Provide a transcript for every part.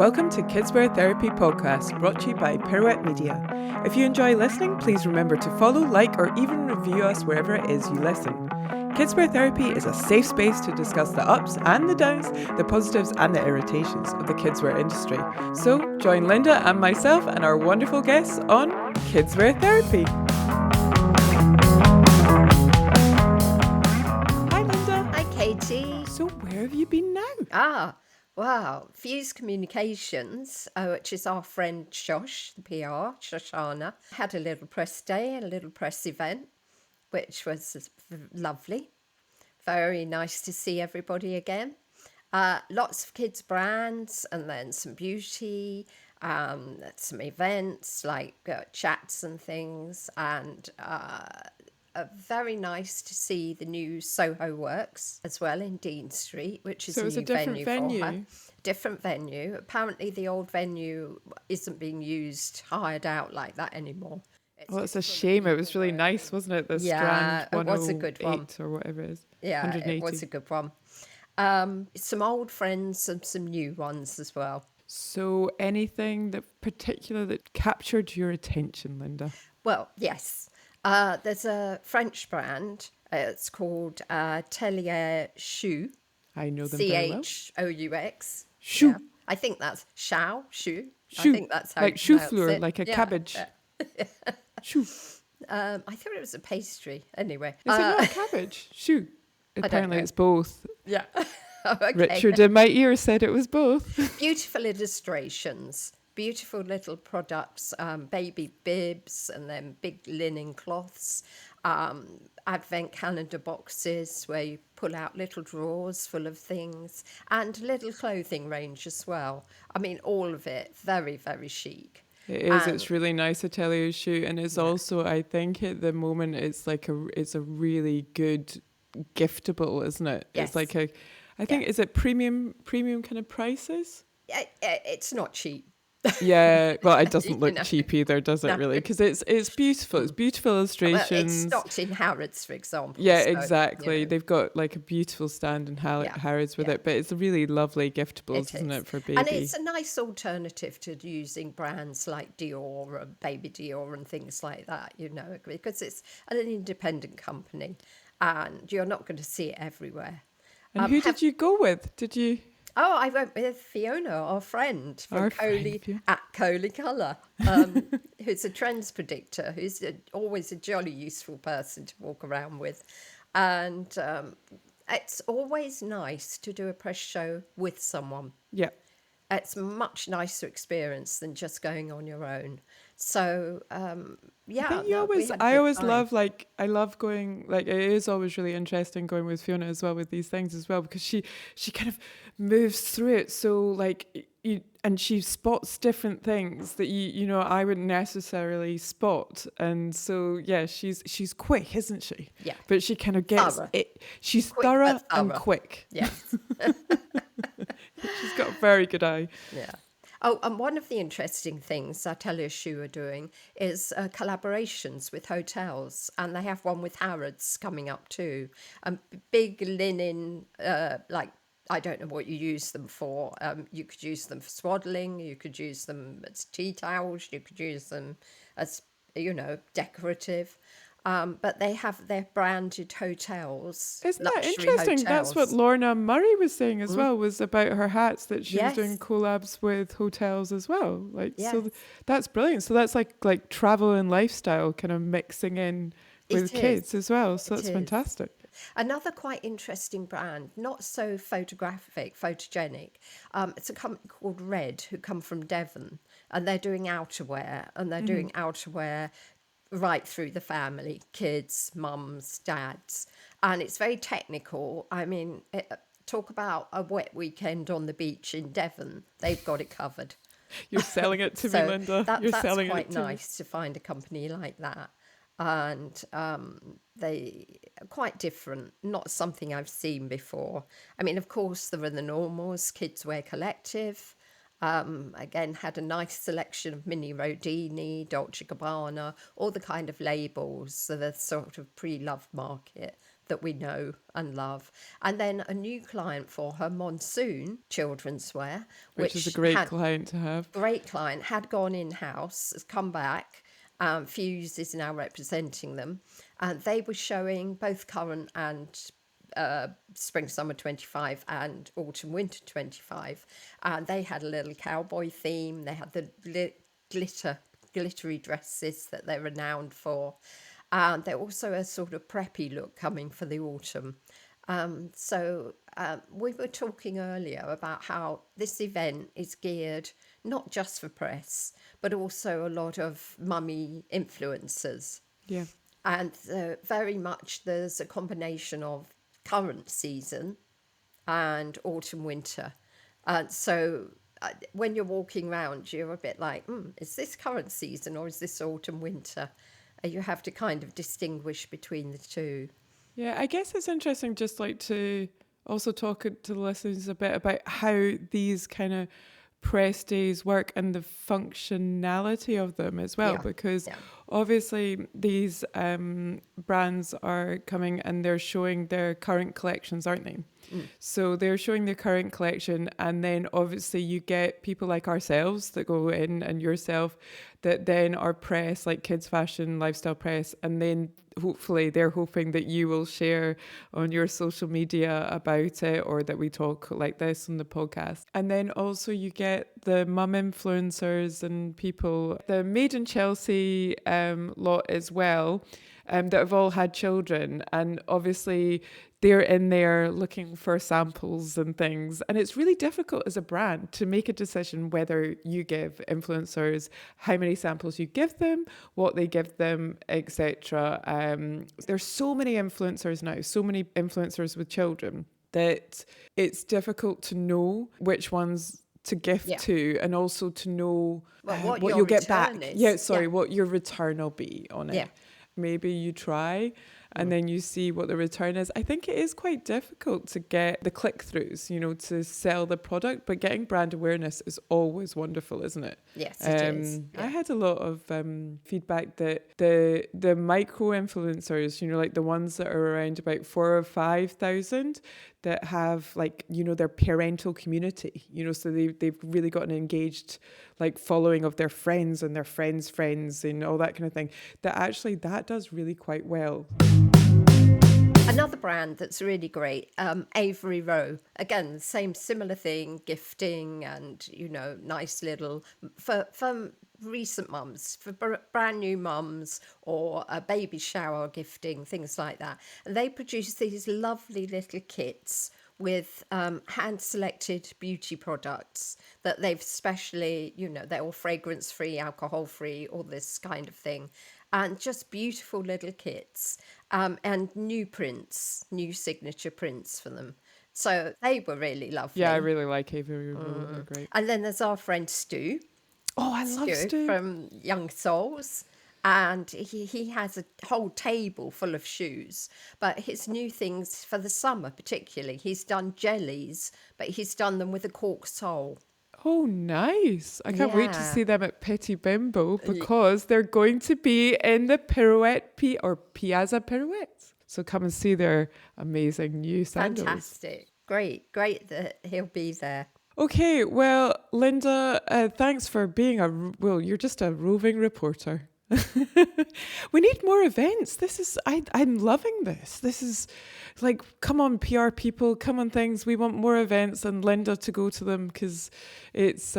Welcome to Kidswear Therapy Podcast, brought to you by Pirouette Media. If you enjoy listening, please remember to follow, like, or even review us wherever it is you listen. Kidswear Therapy is a safe space to discuss the ups and the downs, the positives and the irritations of the kidswear industry. So join Linda and myself and our wonderful guests on Kidswear Therapy. Hi Linda. Hi Katie. So where have you been now? Wow. Fuse Communications, which is our friend Shosh, the PR, Shoshana, had a little press day, a little press event, which was lovely. Very nice to see everybody again. Lots of kids brands and then some beauty, some events like chats and things, and very nice to see the new Soho Works as well in Dean Street, which is So it's a different venue. for her. Different venue. Apparently the old venue isn't being used, hired out like that anymore. Well, it's a shame. It was really nice, wasn't it? The Yeah, Strand it was a good one. 108 or whatever it is. Yeah, 180. it was a good one. Some old friends and some new ones as well. So anything that particular that captured your attention, Linda? Well, yes. There's a French brand. It's called Tellier Choux. I know them very well. Choux. Choux. Yeah. I think that's choux. Choux. I think that's how like you choux pronounce fleur, it. like a Yeah. cabbage. Choux. I thought it was a pastry. Anyway. Is it not a cabbage? Choux. Apparently know. it's both. Yeah. Okay. Richard in my ear said it was both. Beautiful illustrations, beautiful little products, baby bibs and then big linen cloths, advent calendar boxes where you pull out little drawers full of things, and little clothing range as well. I mean, all of it very, very chic. It is. It's really nice Atelier Choux, and it's also, I think, at the moment, it's a really good giftable, isn't it? Yes. It's like I think, is it premium kind of prices? It's not cheap. Yeah, well, it doesn't look know. cheap either, does it? Really? Because it's beautiful. It's beautiful illustrations. Well, it's stocked in Harrods, for example. Yeah, so, exactly. you know. They've got like a beautiful stand in Harrods with it, but it's a really lovely giftables, isn't it, for baby? And it's a nice alternative to using brands like Dior or Baby Dior and things like that, you know, because it's an independent company and you're not going to see it everywhere. And who did you go with? Did you? Oh, I went with Fiona, our friend from Coley at Coley Colour, who's a trends predictor, who's always a jolly useful person to walk around with. And it's always nice to do a press show with someone. Yeah. It's a much nicer experience than just going on your own. So, yeah. I always love, like, I love going, like, it is always really interesting going with Fiona as well with these things as well, because she kind of moves through it. So, like, and she spots different things that you know, I wouldn't necessarily spot. And so, yeah, she's quick, isn't she? Yeah. But she kind of gets Thorough. it. She's Quick thorough but and thorough. quick. Yeah. She's got a very good eye. Yeah. Oh, and one of the interesting things Atelier Choux are doing is collaborations with hotels, and they have one with Harrods coming up too. Big linen, like, I don't know what you use them for. You could use them for swaddling, you could use them as tea towels, you could use them as, you know, decorative. But they have their branded hotels. Isn't that luxury interesting? hotels. That's what Lorna Murray was saying as well, was about her hats, that she was Yes. doing collabs with hotels as well. Like, so Yes. that's brilliant. So that's like travel and lifestyle kind of mixing in with It is. kids as well. So It that's is. fantastic. Another quite interesting brand, not so photogenic. It's a company called Red, who come from Devon, and they're doing outerwear, and they're doing outerwear right through the family, kids, mums, dads. And it's very technical. I mean, talk about a wet weekend on the beach in Devon. They've got it covered. You're selling it to me, So Linda. You're that's selling quite it to me. nice to find a company like that. And they are quite different, not something I've seen before. I mean, of course, there are the normals, Kidswear Collective. Again, had a nice selection of Mini Rodini, Dolce & Gabbana, all the kind of labels, so the sort of pre-love market. that we know and love. And then a new client for her, Monsoon Children's Wear, which is a great client to have. Great client, had gone in-house, has come back. Fuse is now representing them. And they were showing both current and spring summer 25 and autumn winter 25, and they had a little cowboy theme. They had the glittery dresses that they're renowned for, and they're also a sort of preppy look coming for the autumn. So we were talking earlier about how this event is geared not just for press but also a lot of mummy influencers. Yeah. And very much there's a combination of current season and autumn winter. So when you're walking around, you're a bit like, is this current season or is this autumn winter? You have to kind of distinguish between the two. Yeah, I guess it's interesting just like to also talk to the listeners a bit about how these kind of press days work and the functionality of them as well, because obviously these brands are coming and they're showing their current collections, aren't they? So they're showing their current collection, and then obviously you get people like ourselves that go in, and yourself, that then are press, like kids fashion, lifestyle press, and then hopefully they're hoping that you will share on your social media about it, or that we talk like this on the podcast. And then also you get the mum influencers and people, the Made in Chelsea lot as well, that have all had children, and obviously they're in there looking for samples and things. And it's really difficult as a brand to make a decision whether you give influencers, how many samples you give them, what they give them, etc. There's so many influencers now, so many influencers with children, that it's difficult to know which ones to gift to, and also to know what you'll get back. What your return will be on it. Maybe you try and then you see what the return is. I think it is quite difficult to get the click-throughs, to sell the product, but getting brand awareness is always wonderful, isn't it? Yes, it is. I had a lot of feedback that the micro-influencers, like the ones that are around about 4,000 or 5,000, that have their parental community, so they've really got an engaged following of their friends and their friends' friends and all that kind of thing, that does really quite well. Another brand that's really great, Avery Rowe. Again, same similar thing, gifting and, nice little, for recent mums, for brand new mums, or a baby shower gifting, things like that. And they produce these lovely little kits with hand-selected beauty products that they've specially, they're all fragrance-free, alcohol-free, all this kind of thing. And just beautiful little kits, and new prints, new signature prints for them. So they were really lovely. Yeah, I really like Avery. They're great. And then there's our friend Stu. Oh, I love Stu. From Young Souls. And he has a whole table full of shoes. But his new things for the summer particularly, he's done jellies, but he's done them with a cork sole. Oh, nice. I can't wait to see them at Petit Bimbo, because they're going to be in the Pirouette Piazza Pirouette. So come and see their amazing new sandals. Fantastic. Great that he'll be there. Okay, well, Linda, thanks for being you're just a roving reporter. We need more events. I'm loving this. This is come on, PR people, come on things. We want more events, and Linda to go to them, because it's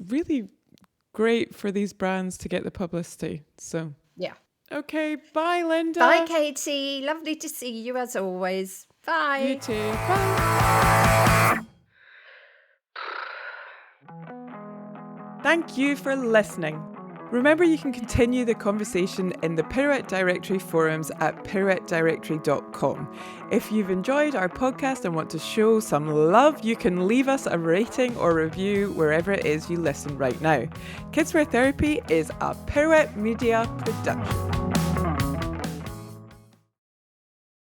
really great for these brands to get the publicity. So okay, bye, Linda. Bye, Katie. Lovely to see you as always. Bye. You too. Bye. Thank you for listening. Remember, you can continue the conversation in the Pirouette Directory forums at pirouettedirectory.com. If you've enjoyed our podcast and want to show some love, you can leave us a rating or review wherever it is you listen right now. Kidswear Therapy is a Pirouette Media production.